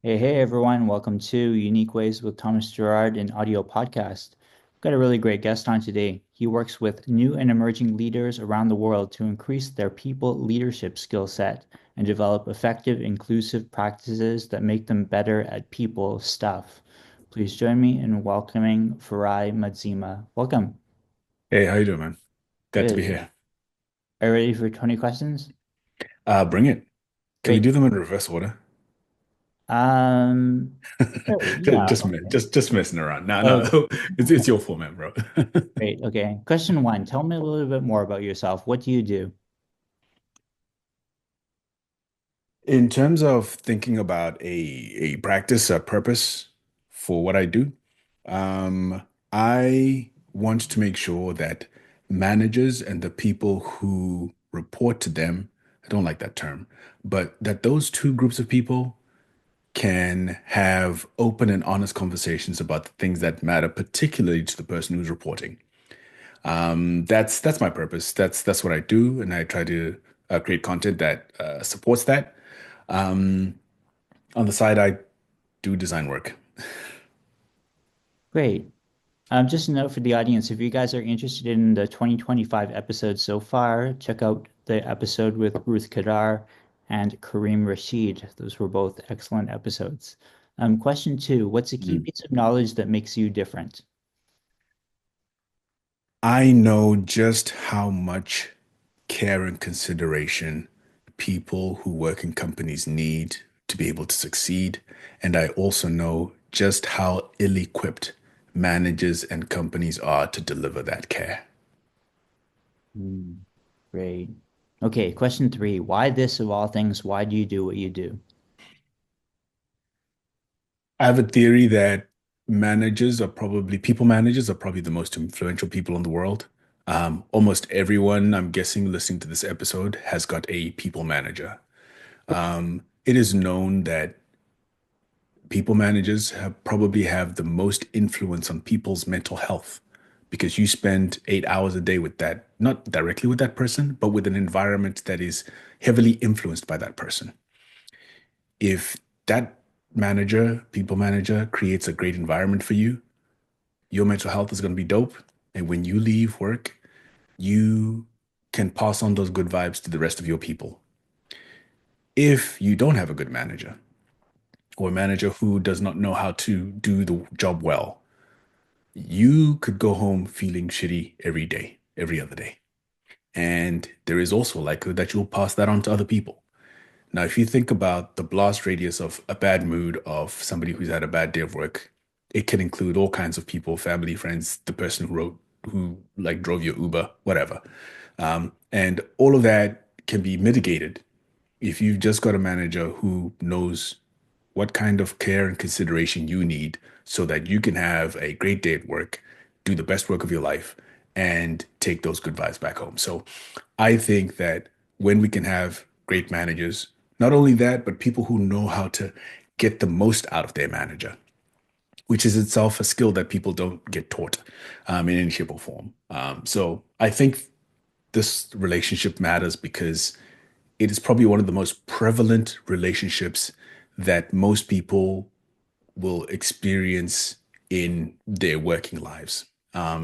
Hey, everyone. Welcome to Unique Ways with Thomas Gerard, an audio podcast. We've got a really great guest on today. He works with new and emerging leaders around the world to increase their people leadership skill set and develop effective, inclusive practices that make them better at people stuff. Please join me in welcoming Farai Madzima. Welcome. Hey, how you doing, man? Glad to be Good. here. Are you ready for 20 questions? Bring it. Can we Great. do them in reverse order? Um, sure, yeah. Okay. Just messing around. No, Okay. no, it's your format, bro. Great. Okay. Question one. Tell me a little bit more about yourself. What do you do? In terms of thinking about a practice, a purpose for what I do, um, I want to make sure that managers and the people who report to them, I don't like that term, but that those two groups of people can have open and honest conversations about the things that matter, particularly to the person who's reporting. That's my purpose. That's what I do, and I try to create content that supports that. Um, on the side, I do design work. Great. Just a note for the audience, if you guys are interested in the 2025 episodes so far, check out the episode with Ruth Kadar and Kareem Rashid. Those were both excellent episodes. Question two, what's a key Mm. piece of knowledge that makes you different? I know just how much care and consideration people who work in companies need to be able to succeed. And I also know just how ill-equipped managers and companies are to deliver that care. Hmm, great. Okay, question three, why this of all things? Why do you do what you do? I have a theory that people managers are probably the most influential people in the world. Almost everyone, I'm guessing, listening to this episode has got a people manager. It is known that people managers probably have the most influence on people's mental health because you spend 8 hours a day with that, not directly with that person, but with an environment that is heavily influenced by that person. If that people manager, creates a great environment for you, your mental health is going to be dope. And when you leave work, you can pass on those good vibes to the rest of your people. If you don't have a good manager or a manager who does not know how to do the job well, you could go home feeling shitty every day, every other day. And there is also a likelihood that you'll pass that on to other people. Now, if you think about the blast radius of a bad mood of somebody who's had a bad day of work, it can include all kinds of people, family, friends, the person who like drove your Uber, whatever. And all of that can be mitigated if you've just got a manager who knows what kind of care and consideration you need so that you can have a great day at work, do the best work of your life, and take those good vibes back home. So I think that when we can have great managers, not only that, but people who know how to get the most out of their manager, which is itself a skill that people don't get taught in any shape or form. So I think this relationship matters because it is probably one of the most prevalent relationships that most people will experience in their working lives,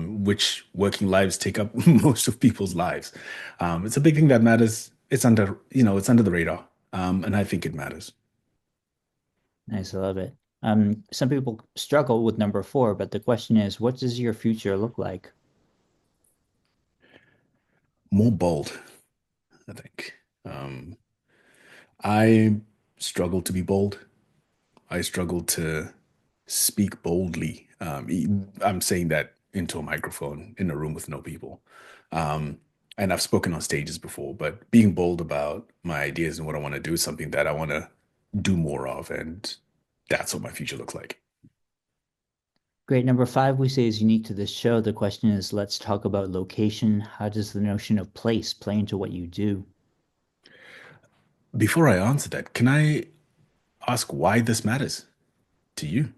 which working lives take up most of people's lives. It's a big thing that matters. It's under the radar, and I think it matters. Nice, I love it. Some people struggle with number four, but the question is, what does your future look like? More bold, I think. I struggle to be bold. I struggle to speak boldly. I'm saying that into a microphone in a room with no people. Um, and I've spoken on stages before, but being bold about my ideas and what I want to do is something that I want to do more of. And that's what my future looks like. Great. Number five, we say is unique to this show. The question is, let's talk about location. How does the notion of place play into what you do? Before I answer that, can I ask why this matters to you?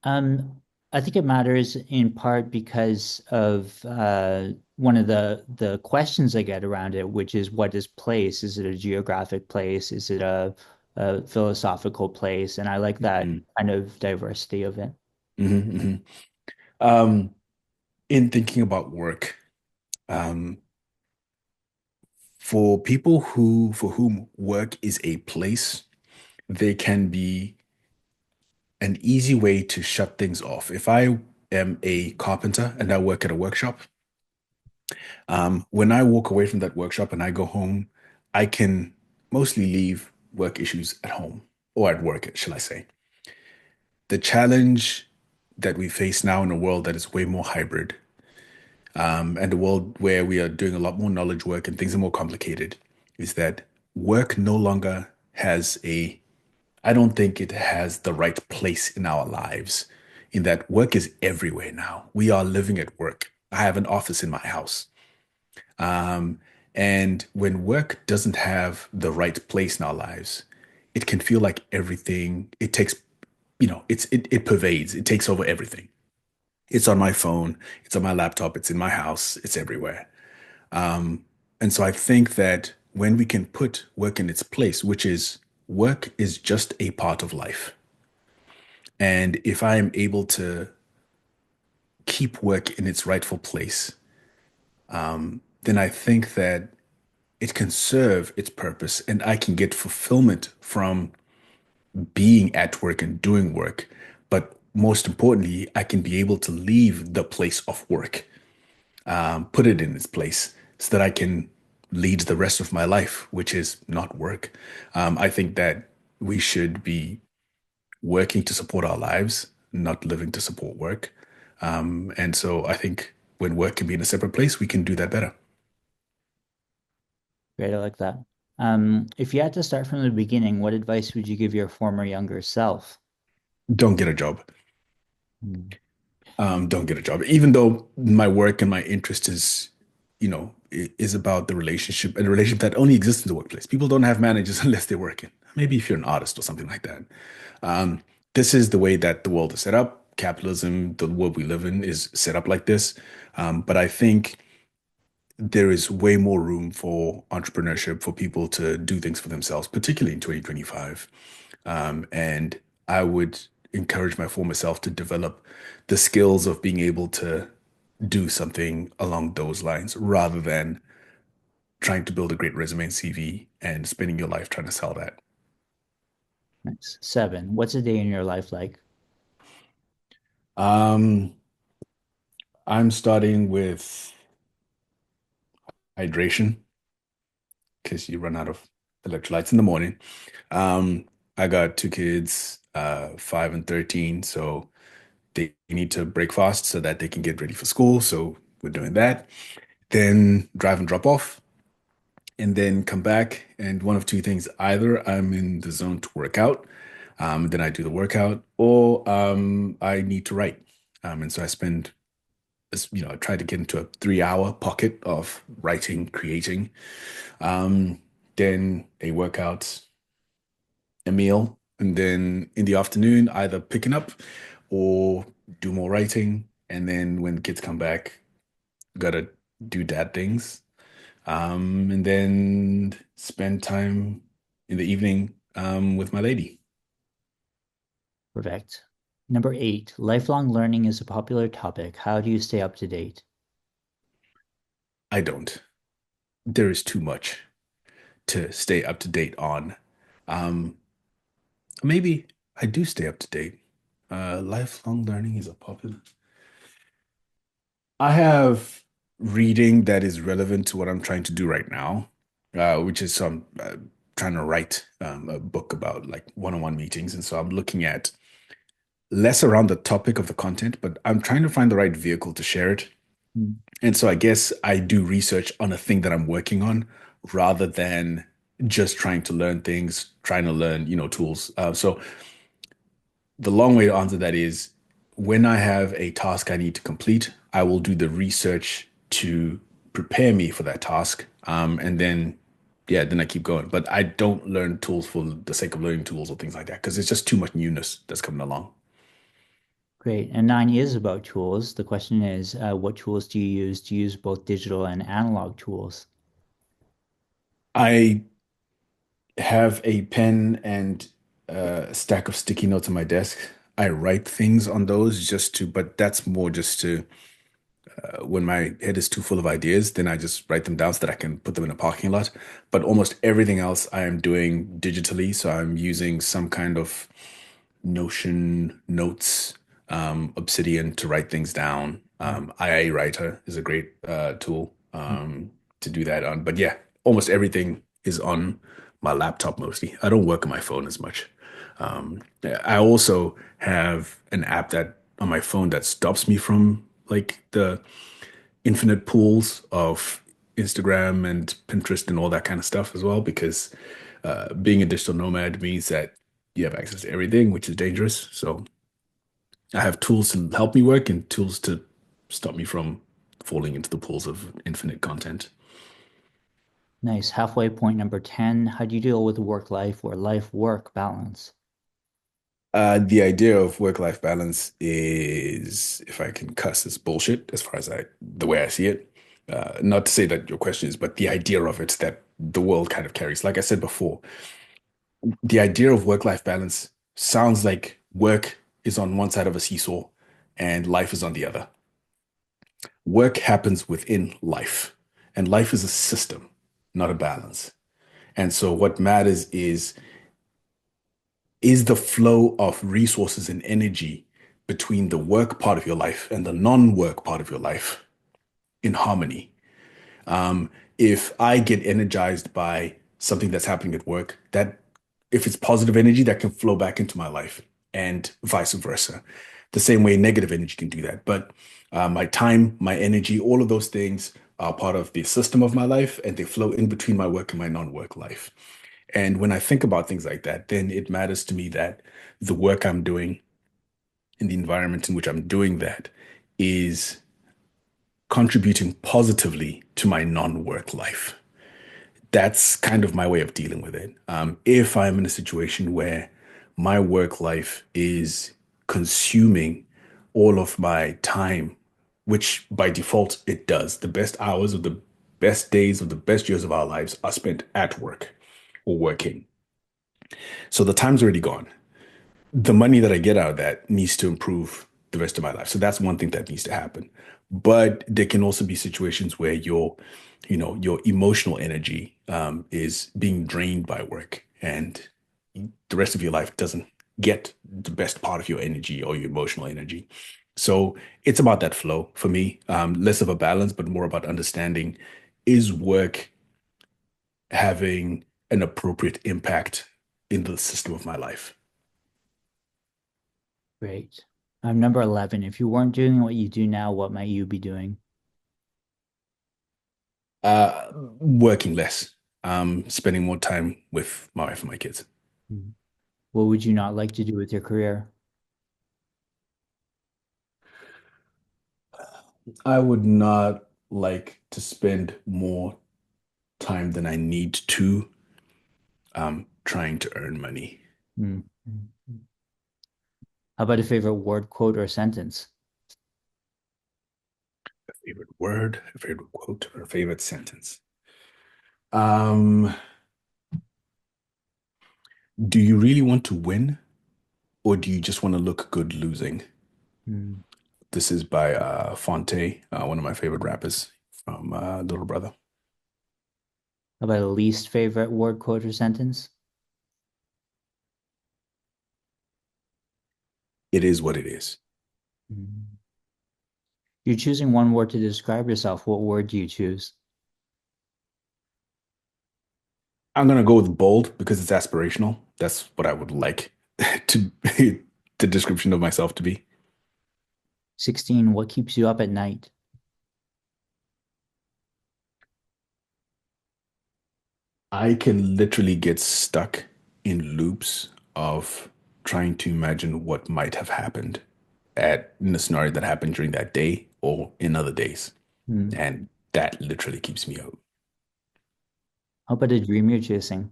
Um, I think it matters in part because of one of the questions I get around it, which is what is place? Is it a geographic place? Is it a philosophical place, and I like that Mhm. kind of diversity of it. Mhm, mhm. Um, in thinking about work, um, for people who for whom work is a place, they can be an easy way to shut things off. If I am a carpenter and I work at a workshop, when I walk away from that workshop and I go home, I can mostly leave work issues at home or at work, shall I say. The challenge that we face now in a world that is way more hybrid, and a world where we are doing a lot more knowledge work and things are more complicated, is that work no longer has a I don't think it has the right place in our lives, in that work is everywhere now. We are living at work. I have an office in my house. Um, and when work doesn't have the right place in our lives, it can feel like everything, it takes, it pervades, it takes over everything. It's on my phone, it's on my laptop, it's in my house, it's everywhere. Um, and so I think that when we can put work in its place, which is work is just a part of life. And if I am able to keep work in its rightful place, then I think that it can serve its purpose and I can get fulfillment from being at work and doing work. But most importantly, I can be able to leave the place of work, put it in its place so that I can lead the rest of my life, which is not work. I think that we should be working to support our lives, not living to support work. And so I think when work can be in a separate place, we can do that better. Great, I like that. If you had to start from the beginning, what advice would you give your former younger self? Don't get a job. Hmm. Don't get a job. Even though my work and my interest is, is about the relationship and a relationship that only exists in the workplace. People don't have managers unless they're working. Maybe if you're an artist or something like that. Um, this is the way that the world is set up. Capitalism, the world we live in, is set up like this. But I think there is way more room for entrepreneurship for people to do things for themselves, particularly in 2025. And I would encourage my former self to develop the skills of being able to do something along those lines rather than trying to build a great resume and CV and spending your life trying to sell that. Nice. Seven, what's a day in your life like? Um, I'm starting with hydration because you run out of electrolytes in the morning. Um, I got two kids, 5 and 13, so they need to break fast so that they can get ready for school. So we're doing that. Then drive and drop off, and then come back. And one of two things: either I'm in the zone to work out, then I do the workout, or I need to write. And so I spend, I try to get into a 3 hour pocket of writing, creating. Um, then a workout, a meal, and then in the afternoon, either picking up or do more writing. And then when kids come back, gotta do dad things. And then spend time in the evening with my lady. Perfect. Number eight, lifelong learning is a popular topic. How do you stay up to date? I don't. There is too much to stay up to date on. Um, maybe I do stay up to date. Lifelong learning is a popular. I have reading that is relevant to what I'm trying to do right now, which is some trying to write a book about like one-on-one meetings, and so I'm looking at less around the topic of the content, but I'm trying to find the right vehicle to share it. Hmm. And so I guess I do research on a thing that I'm working on rather than just trying to learn things, trying to learn, tools. So the long way to answer that is when I have a task I need to complete, I will do the research to prepare me for that task. And then, yeah, then I keep going. But I don't learn tools for the sake of learning tools or things like that because it's just too much newness that's coming along. Great. And nine is about tools. The question is, what tools do you use? Do you use both digital and analog tools? I have a pen and a stack of sticky notes on my desk. I write things on those but that's more just to, when my head is too full of ideas, then I just write them down so that I can put them in a parking lot. But almost everything else I am doing digitally. So I'm using some kind of Notion notes, Obsidian to write things down. IA Writer is a great tool to do that on. But yeah, almost everything is on my laptop mostly. I don't work on my phone as much. I also have an app that on my phone that stops me from like the infinite pools of Instagram and Pinterest and all that kind of stuff as well, because being a digital nomad means that you have access to everything, which is dangerous. So I have tools to help me work and tools to stop me from falling into the pools of infinite content. Nice. Halfway point number 10. How do you deal with work life or life work balance? The idea of work-life balance is, if I can cuss, is bullshit as far as the way I see it. Not to say that your question is, but the idea of it that the world kind of carries. Like I said before, the idea of work-life balance sounds like work is on one side of a seesaw and life is on the other. Work happens within life, and life is a system, not a balance. And so what matters is the flow of resources and energy between the work part of your life and the non-work part of your life in harmony. Um, if I get energized by something that's happening at work, that if it's positive energy, that can flow back into my life and vice versa. The same way negative energy can do that. But my time, my energy, all of those things are part of the system of my life and they flow in between my work and my non-work life. And when I think about things like that, then it matters to me that the work I'm doing in the environment in which I'm doing that is contributing positively to my non-work life. That's kind of my way of dealing with it. If I'm in a situation where my work life is consuming all of my time, which by default it does, the best hours of the best days of the best years of our lives are spent at work or working. So the time's already gone. The money that I get out of that needs to improve the rest of my life. So that's one thing that needs to happen. But there can also be situations where your emotional energy is being drained by work, and the rest of your life doesn't get the best part of your energy or your emotional energy. So it's about that flow for me, less of a balance, but more about understanding, is work having an appropriate impact in the system of my life? Great. Number 11. If you weren't doing what you do now, what might you be doing? Working less, spending more time with my wife and my kids. Mhm. What would you not like to do with your career? I would not like to spend more time than I need to trying to earn money. Mm. How about a favorite word, quote, or sentence? A favorite word, a favorite quote, or a favorite sentence. Um, do you really want to win, or do you just want to look good losing? Mm. This is by Fonte, one of my favorite rappers from Little Brother. How about a least favorite word, quote, or sentence? It is what it is. Mm. You're choosing one word to describe yourself. What word do you choose? I'm gonna go with bold because it's aspirational. That's what I would like to the description of myself to be. 16. What keeps you up at night? I can literally get stuck in loops of trying to imagine what might have happened in a scenario that happened during that day or in other days. Mm. And that literally keeps me out. How about a dream you're chasing?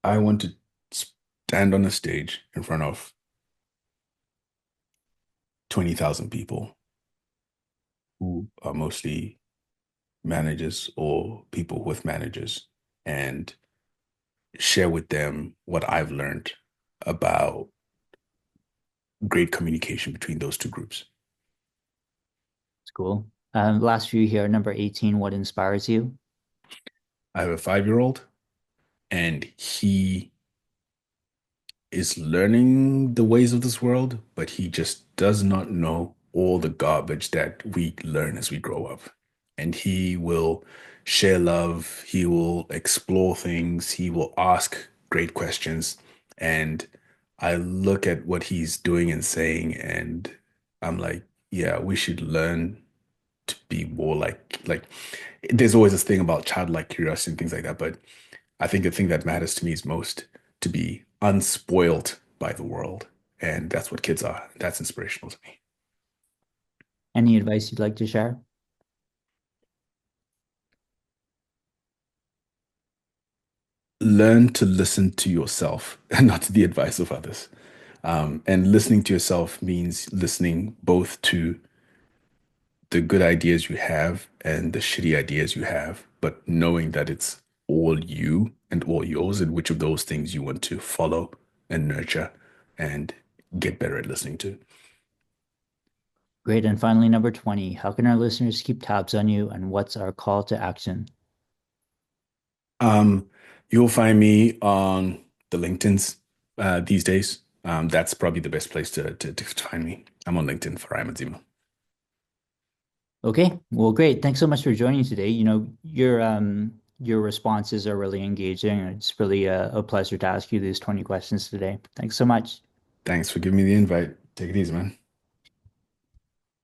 I want to stand on a stage in front of 20,000 people who are mostly managers or people with managers and share with them what I've learned about great communication between those two groups. It's cool. Last few here, number 18, what inspires you? I have a 5-year-old and he is learning the ways of this world, but he just does not know all the garbage that we learn as we grow up. And he will share love, he will explore things, he will ask great questions. And I look at what he's doing and saying, and I'm like, yeah, we should learn to be more like there's always this thing about childlike curiosity and things like that, but I think the thing that matters to me is most to be unspoiled by the world. And that's what kids are. That's inspirational to me. Any advice you'd like to share? Learn to listen to yourself and not to the advice of others. And listening to yourself means listening both to the good ideas you have and the shitty ideas you have, but knowing that it's all you and all yours, and which of those things you want to follow and nurture and get better at listening to. Great. And finally, number 20, how can our listeners keep tabs on you and what's our call to action? Um, you'll find me on the LinkedIn's these days. That's probably the best place to find me. I'm on LinkedIn, Farai Madzima. Okay, well, great. Thanks so much for joining today. Your responses are really engaging. It's really a pleasure to ask you these 20 questions today. Thanks so much. Thanks for giving me the invite. Take it easy, man.